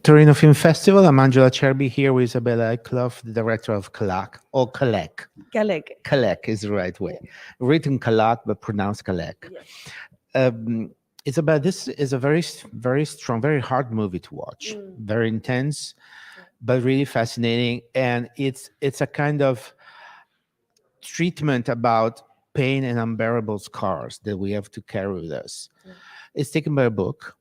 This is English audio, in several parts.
Torino Film Festival. I'm Angelo Acerbi here with Isabella Eklöf, the director of KALAK, or KALAK. KALAK. KALAK is the right way. Written KALAK, but pronounced KALAK. Yes. Isabella, this is a very strong, very hard movie to watch. Very intense, but really fascinating. And it's a kind of treatment about pain and unbearable scars that we have to carry with us. It's taken by a book.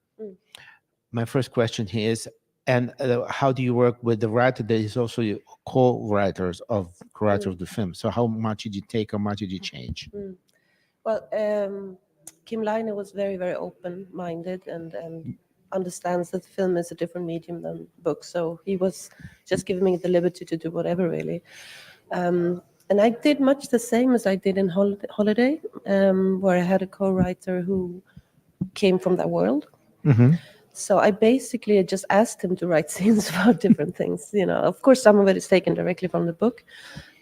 My first question here is, and how do you work with the writer that is also your co-writer of the film? So how much did you take, how much did you change? Well, Kim Leine was very, very open-minded and understands that film is a different medium than books. So he was just giving me the liberty to do whatever, really. And I did much the same as I did in Holiday, where I had a co-writer who came from that world. So I basically just asked him to write scenes about different things. You know, of course, some of it is taken directly from the book,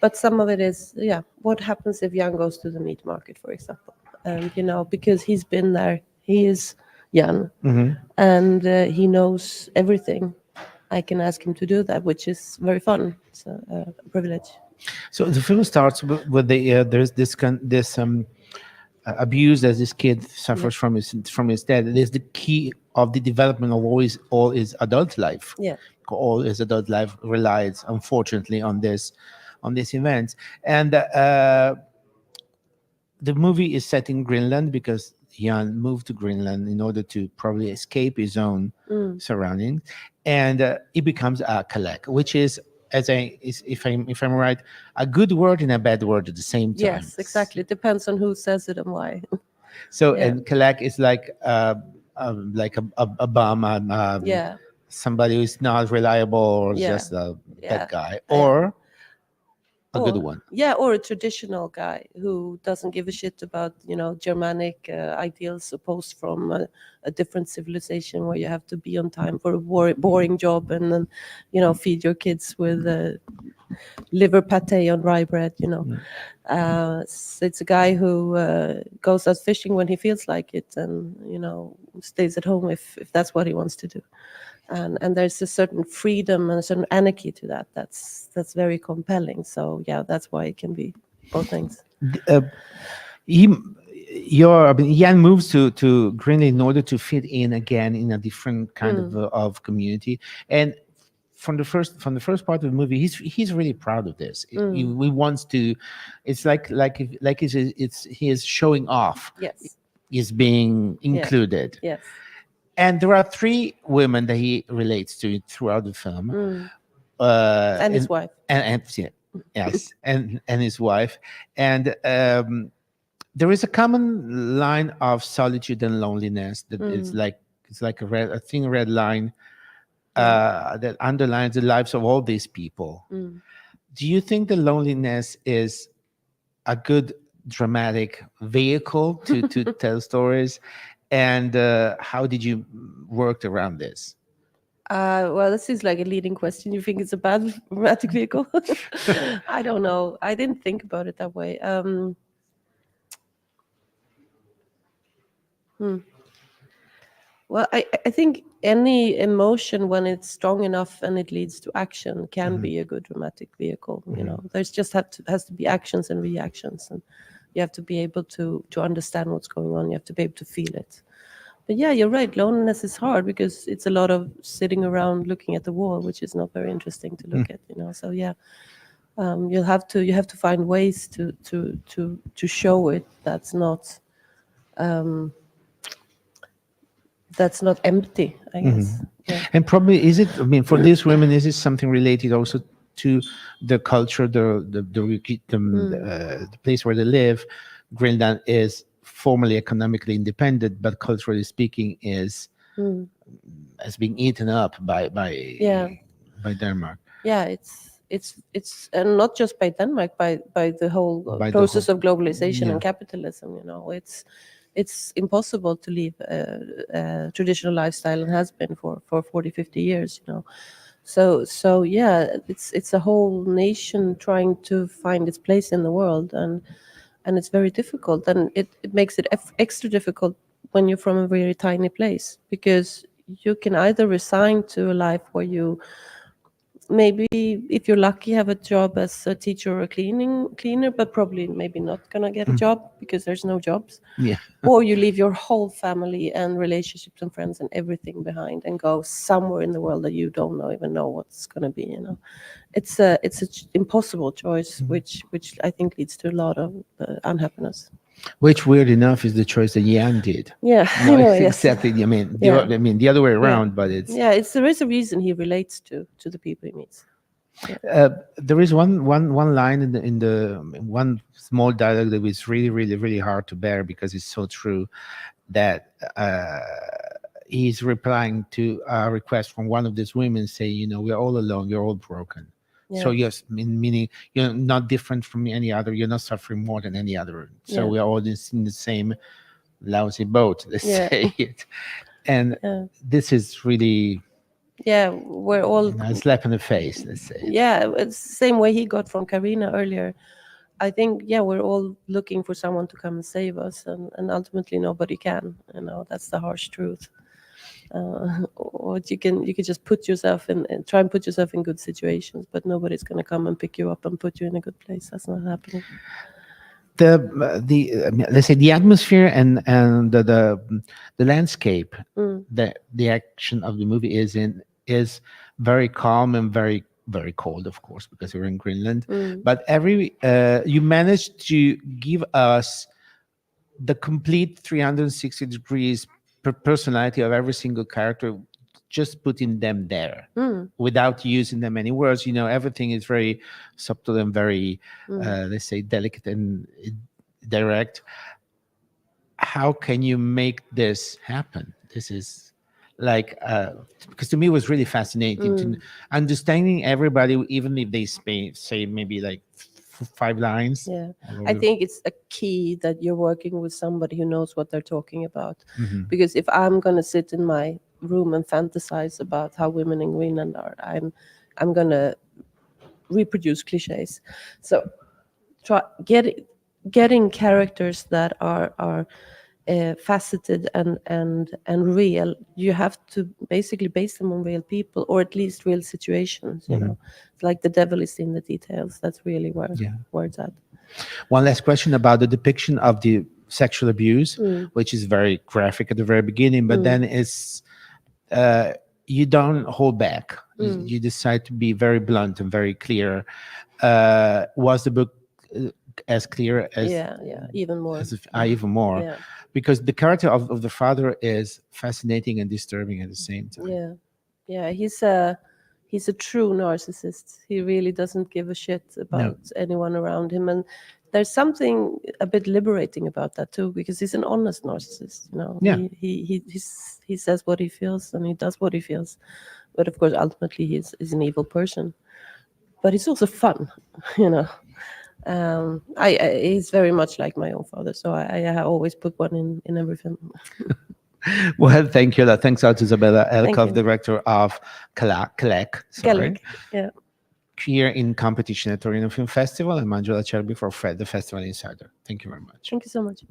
but some of it is, what happens if Jan goes to the meat market, for example? And, you know, because he's been there, he is Jan, and he knows everything. I can ask him to do that, which is very fun. It's a privilege. So the film starts with there's this abuse that this kid suffers from his dad. It is the key of the development of all his adult life. All his adult life relies, unfortunately, on this event. And the movie is set in Greenland because Jan moved to Greenland in order to probably escape his own surroundings, and he becomes a KALAK, which is, if I'm right, a good word and a bad word at the same time. Yes, exactly. It depends on who says it and why. So and KALAK is like a bum, somebody who's not reliable or just a bad guy, or a good one. Yeah, or a traditional guy who doesn't give a shit about, you know, Germanic ideals opposed from a different civilization where you have to be on time for a boring job and then, you know, feed your kids with liver pate on rye bread, you know. So it's a guy who goes out fishing when he feels like it and, you know, stays at home if that's what he wants to do. And there's a certain freedom and a certain anarchy to that. That's very compelling. So yeah, that's why it can be both things. Jan moves to Greenland in order to fit in again in a different kind of community. And from the first part of the movie, he's really proud of this. He wants to. It's like he is showing off. Yes, he's being included. Yes. And there are three women that he relates to throughout the film, and his wife, and his wife, and there is a common line of solitude and loneliness that it's like a red line that underlines the lives of all these people. Do you think the loneliness is a good dramatic vehicle to tell stories? And how did you work around this? Well, this is like a leading question. You think it's a bad dramatic vehicle? I don't know. I didn't think about it that way. Well, I think any emotion, when it's strong enough and it leads to action, can be a good dramatic vehicle. You know, there's just has to be actions and reactions, and you have to be able to understand what's going on. You have to be able to feel it. But yeah, you're right. Loneliness is hard because it's a lot of sitting around looking at the wall, which is not very interesting to look at. You know, so yeah, you have to find ways to show it that's not empty, I guess. Yeah. And probably is it? I mean, for these women, is it something related also to the culture, the place where they live? Greenland is formally economically independent, but culturally speaking, is being eaten up by Denmark. Yeah, it's and not just by Denmark, by the whole process of globalization and capitalism. You know, it's impossible to live a traditional lifestyle, and has been for 40, 50 years, you know. So yeah, it's a whole nation trying to find its place in the world, and it's very difficult, and it makes it extra difficult when you're from a very tiny place, because you can either resign to a life where you maybe, if you're lucky, have a job as a teacher or a cleaner, but probably maybe not gonna get a job because there's no jobs. Yeah. Or you leave your whole family and relationships and friends and everything behind and go somewhere in the world that you don't even know what's gonna be. It's a impossible choice, which I think leads to a lot of unhappiness. Which, weird enough, is the choice that Yan did. Yeah, No, I know. it's Yes. exactly. I mean, Yeah. the other way Yeah. around. But it's Yeah, there is a reason he relates to the people he meets. there is one line in the one small dialogue that was really really really hard to bear because it's so true, that he's replying to a request from one of these women saying, we're all alone, we're all broken. So Yeah. yes, meaning you're not different from any other, you're not suffering more than any other. So Yeah. we're all in the same lousy boat, let's Yeah. say it. And Yeah. this is really Yeah, we're all. a slap in the face, let's say. Yeah, it's the same way he got from Karina earlier. I think, yeah, we're all looking for someone to come and save us, and ultimately nobody can. That's the harsh truth. Or you can just put yourself in and try and put yourself in good situations, but nobody's going to come and pick you up and put you in a good place. That's not happening. Let's say the atmosphere and the landscape that the action of the movie is very calm and very very cold, of course, because we're in Greenland. But you managed to give us the complete 360 degrees personality of every single character, just putting them there without using them any words. Everything is very subtle and very let's say delicate and direct. How can you make this happen? This is like because to me it was really fascinating to understanding everybody, even if they say maybe like 5 lines. Yeah, I think it's a key that you're working with somebody who knows what they're talking about. Because if I'm going to sit in my room and fantasize about how women in Greenland are, I'm going to reproduce cliches. So try getting characters that are faceted and real. You have to basically base them on real people, or at least real situations. It's like the devil is in the details. That's really where it's at. One last question about the depiction of the sexual abuse, which is very graphic at the very beginning, but then it's you don't hold back. You decide to be very blunt and very clear. Was the book as clear as? Yeah, even more. Even more, Yeah. because the character of the father is fascinating and disturbing at the same time. Yeah, he's a true narcissist. He really doesn't give a shit about anyone around him, and there's something a bit liberating about that too, because he's an honest narcissist. Yeah. He says what he feels and he does what he feels, but of course ultimately he's an evil person. But he's also fun. He's very much like my own father, so I always put one in every film. Well, thank you. Thanks out to Isabella Thank Eklöf, you. director of KALAK. Sorry. KALAK, yeah. Here in competition at Torino Film Festival, and Angelo Acerbi for the Festival Insider. Thank you very much. Thank you so much.